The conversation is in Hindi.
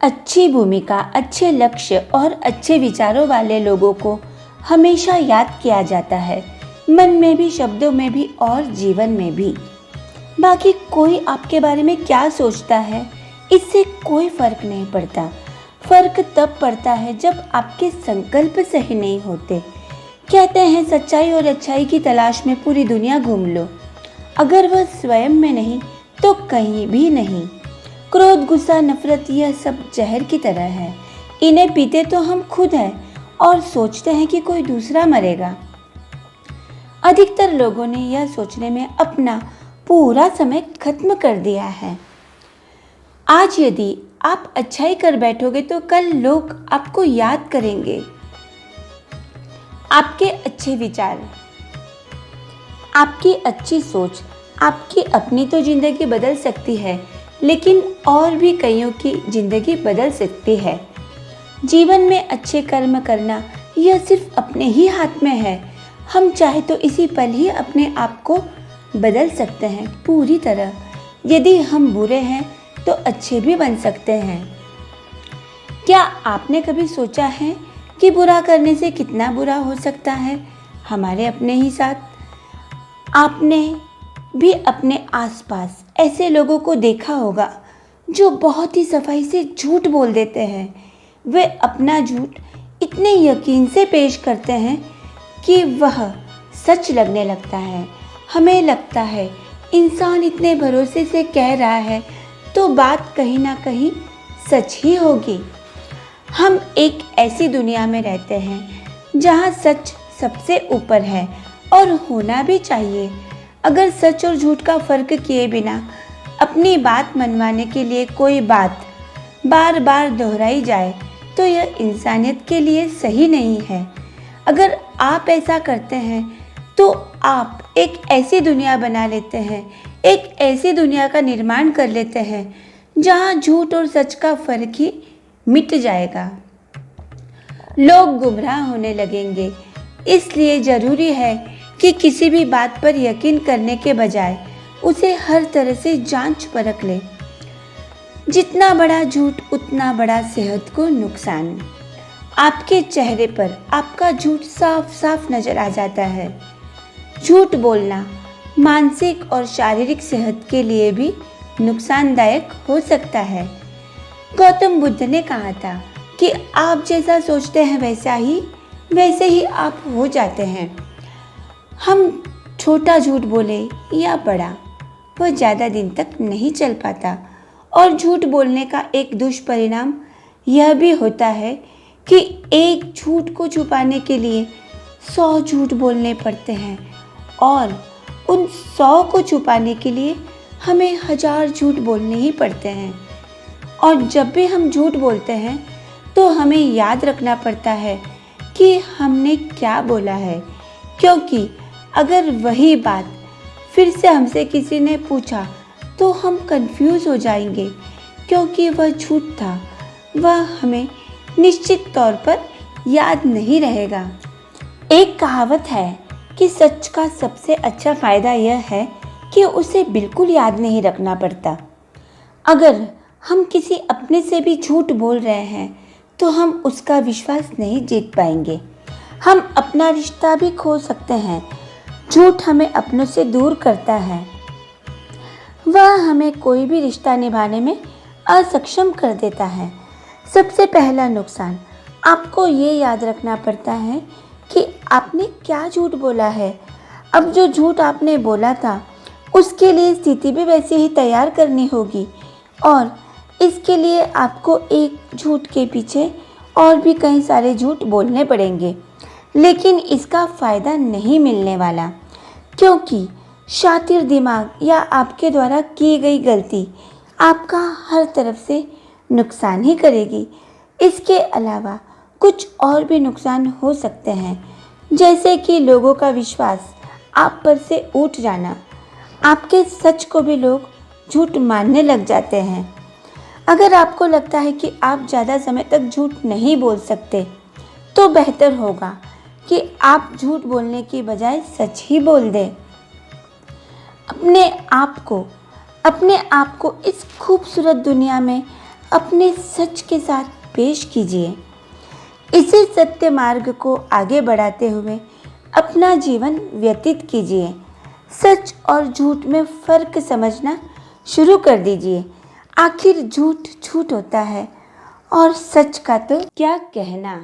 अच्छी भूमिका, अच्छे लक्ष्य और अच्छे विचारों वाले लोगों को हमेशा याद किया जाता है, मन में भी, शब्दों में भी और जीवन में भी। बाकी कोई आपके बारे में क्या सोचता है, इससे कोई फर्क नहीं पड़ता। फर्क तब पड़ता है जब आपके संकल्प सही नहीं होते। कहते हैं सच्चाई और अच्छाई की तलाश में पूरी दुनिया घूम लो, अगर वह स्वयं में नहीं तो कहीं भी नहीं। क्रोध, गुस्सा, नफरत, यह सब जहर की तरह है। इन्हें पीते तो हम खुद हैं और सोचते हैं कि कोई दूसरा मरेगा। अधिकतर लोगों ने यह सोचने में अपना पूरा समय खत्म कर दिया है। आज यदि आप अच्छाई कर बैठोगे तो कल लोग आपको याद करेंगे। आपके अच्छे विचार, आपकी अच्छी सोच आपकी अपनी तो जिंदगी बदल सकती है, लेकिन और भी कईयों की जिंदगी बदल सकती है। जीवन में अच्छे कर्म करना यह सिर्फ अपने ही हाथ में है। हम चाहे तो इसी पल ही अपने आप को बदल सकते हैं पूरी तरह। यदि हम बुरे हैं तो अच्छे भी बन सकते हैं। क्या आपने कभी सोचा है कि बुरा करने से कितना बुरा हो सकता है हमारे अपने ही साथ? आपने भी अपने आसपास ऐसे लोगों को देखा होगा जो बहुत ही सफाई से झूठ बोल देते हैं। वे अपना झूठ इतने यकीन से पेश करते हैं कि वह सच लगने लगता है। हमें लगता है इंसान इतने भरोसे से कह रहा है तो बात कहीं ना कहीं सच ही होगी। हम एक ऐसी दुनिया में रहते हैं जहां सच सबसे ऊपर है और होना भी चाहिए। अगर सच और झूठ का फर्क किए बिना अपनी बात मनवाने के लिए कोई बात बार बार दोहराई जाए तो यह इंसानियत के लिए सही नहीं है। अगर आप ऐसा करते हैं तो आप एक ऐसी दुनिया बना लेते हैं, एक ऐसी दुनिया का निर्माण कर लेते हैं जहां झूठ और सच का फर्क ही मिट जाएगा। लोग गुमराह होने लगेंगे। इसलिए ज़रूरी है कि किसी भी बात पर यकीन करने के बजाय उसे हर तरह से जांच परख ले। जितना बड़ा झूठ उतना बड़ा सेहत को नुकसान। आपके चेहरे पर आपका झूठ साफ साफ नजर आ जाता है। झूठ बोलना मानसिक और शारीरिक सेहत के लिए भी नुकसानदायक हो सकता है। गौतम बुद्ध ने कहा था कि आप जैसा सोचते हैं वैसे ही आप हो जाते हैं। हम छोटा झूठ बोले या बड़ा, वह ज़्यादा दिन तक नहीं चल पाता। और झूठ बोलने का एक दुष्परिणाम यह भी होता है कि एक झूठ को छुपाने के लिए 100 झूठ बोलने पड़ते हैं और उन 100 को छुपाने के लिए हमें 1000 झूठ बोलने ही पड़ते हैं। और जब भी हम झूठ बोलते हैं तो हमें याद रखना पड़ता है कि हमने क्या बोला है, क्योंकि अगर वही बात फिर से हमसे किसी ने पूछा तो हम कंफ्यूज हो जाएंगे, क्योंकि वह झूठ था, वह हमें निश्चित तौर पर याद नहीं रहेगा। एक कहावत है कि सच का सबसे अच्छा फ़ायदा यह है कि उसे बिल्कुल याद नहीं रखना पड़ता। अगर हम किसी अपने से भी झूठ बोल रहे हैं तो हम उसका विश्वास नहीं जीत पाएंगे। हम अपना रिश्ता भी खो सकते हैं। झूठ हमें अपनों से दूर करता है। वह हमें कोई भी रिश्ता निभाने में असक्षम कर देता है। सबसे पहला नुकसान, आपको ये याद रखना पड़ता है कि आपने क्या झूठ बोला है। अब जो झूठ आपने बोला था उसके लिए स्थिति भी वैसे ही तैयार करनी होगी और इसके लिए आपको एक झूठ के पीछे और भी कई सारे झूठ बोलने पड़ेंगे, लेकिन इसका फ़ायदा नहीं मिलने वाला, क्योंकि शातिर दिमाग या आपके द्वारा की गई गलती आपका हर तरफ से नुकसान ही करेगी। इसके अलावा कुछ और भी नुकसान हो सकते हैं, जैसे कि लोगों का विश्वास आप पर से उठ जाना। आपके सच को भी लोग झूठ मानने लग जाते हैं। अगर आपको लगता है कि आप ज़्यादा समय तक झूठ नहीं बोल सकते तो बेहतर होगा कि आप झूठ बोलने की बजाय सच ही बोल दें। अपने आप को इस खूबसूरत दुनिया में अपने सच के साथ पेश कीजिए। इसी सत्य मार्ग को आगे बढ़ाते हुए अपना जीवन व्यतीत कीजिए। सच और झूठ में फ़र्क समझना शुरू कर दीजिए। आखिर झूठ झूठ होता है और सच का तो क्या कहना।